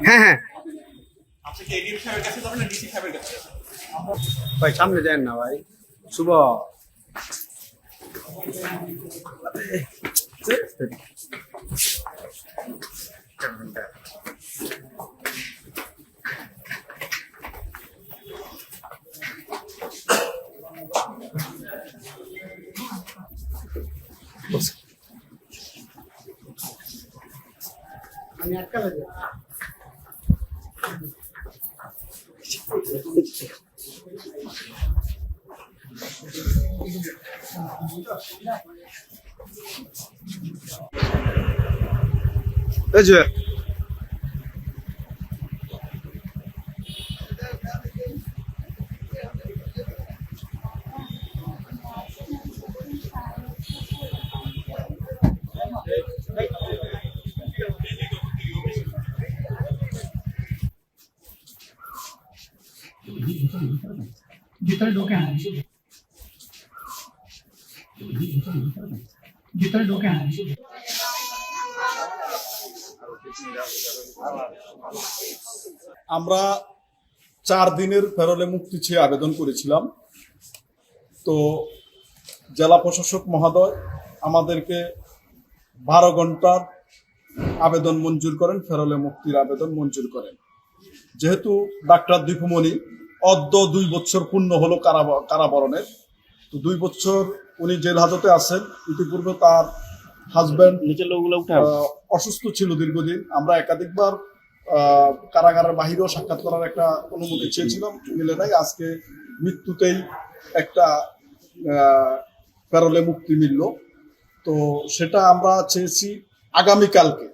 হ্যাঁ হ্যাঁ আপনি কি এডিএম সাহেবের কাছে যাবেন না ডিসি সাহেবের কাছে? ভাই সামনে যান না ভাই শুভ আমি আটকা লাগে এই যে ভিতরে ঢোকে না ভিতরে ঢোকে না আমরা 4 দিনের ফেরলে মুক্তি চেয়ে আবেদন করেছিলাম। তো জেলা প্রশাসক মহোদয় আমাদেরকে 12 ঘন্টার আবেদন মঞ্জুর করেন, ফেরলে মুক্তির আবেদন মঞ্জুর করেন। যেহেতু ডাক্তার দীপুমণি অদ্য 2 বছর পূর্ণ হলো কারাবরণের, তো 2 বছর উনি জেল হাজতে আছেন। ইতিপূর্বে তার হাজব্যান্ড অসুস্থ ছিল দীর্ঘদিন। আমরা একাধিকবার কারাগারের বাহিরেও সাক্ষাৎ করার একটা অনুমতি চেয়েছিলাম, মিলে নাই। আজকে মৃত্যুতেই একটা প্যারোলে মুক্তি মিলল। তো সেটা আমরা চেয়েছি আগামীকালকে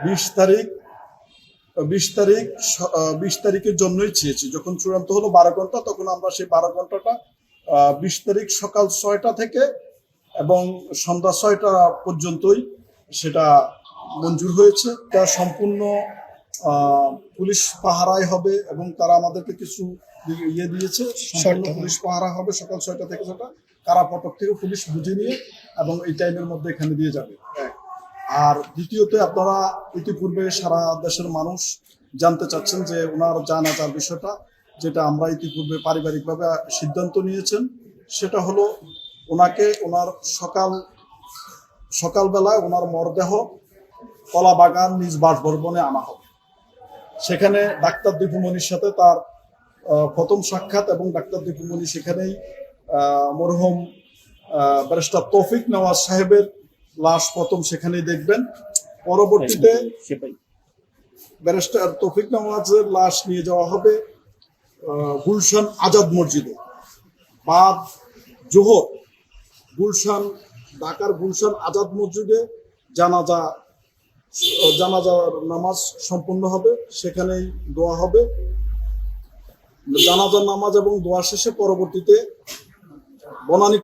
20 তারিখের জন্যই চেয়েছি। যখন চূড়ান্ত হলো 12 ঘন্টা, তখন আমরা সেই 12 ঘন্টাটা 20 তারিখ সকাল 6টা থেকে এবং সন্ধ্যা 6টা পর্যন্তই সেটা মঞ্জুর হয়েছে। তা সম্পূর্ণ পুলিশ পাহারায় হবে এবং তারা আমাদেরকে কিছু ইয়ে দিয়েছে, সম্পূর্ণ পুলিশ পাহারা হবে সকাল 6টা থেকে। সেটা কারা ফটক থেকে পুলিশ বুঝে নিয়ে এবং এই টাইমের মধ্যে এখানে দিয়ে যাবে। আর দ্বিতীয়তে, আপনারা ইতিপূর্বে সারা দেশের মানুষ জানতে চাচ্ছেন যে ওনার জানাজার বিষয়টা, যেটা আমরা ইতিপূর্বে পারিবারিকভাবে সিদ্ধান্ত নিয়েছেন। সেটা হলো ওনাকে ওনার সকালবেলায় ওনার মরদেহ কলাবাগান নিজ বাসভবনে আনা হবে। সেখানে ডাক্তার দীপুমণির সাথে তার প্রথম সাক্ষাৎ এবং ডাক্তার দীপুমণি সেখানেই মরহুম ব্যারিস্টার তৌফিক নওয়াজ সাহেবের লাশ প্রথম সেখানেই দেখবেন। পরবর্তীতে ব্যারিস্টার তৌফিক নওয়াজের লাশ নিয়ে যাওয়া হবে গুলশান আজাদ মসজিদে। বাদ জোহর ঢাকার গুলশান আজাদ মসজিদে জানাজার নামাজ সম্পন্ন হবে, সেখানেই দোয়া হবে। জানাজার নামাজ এবং দোয়া শেষে পরবর্তীতে বনানী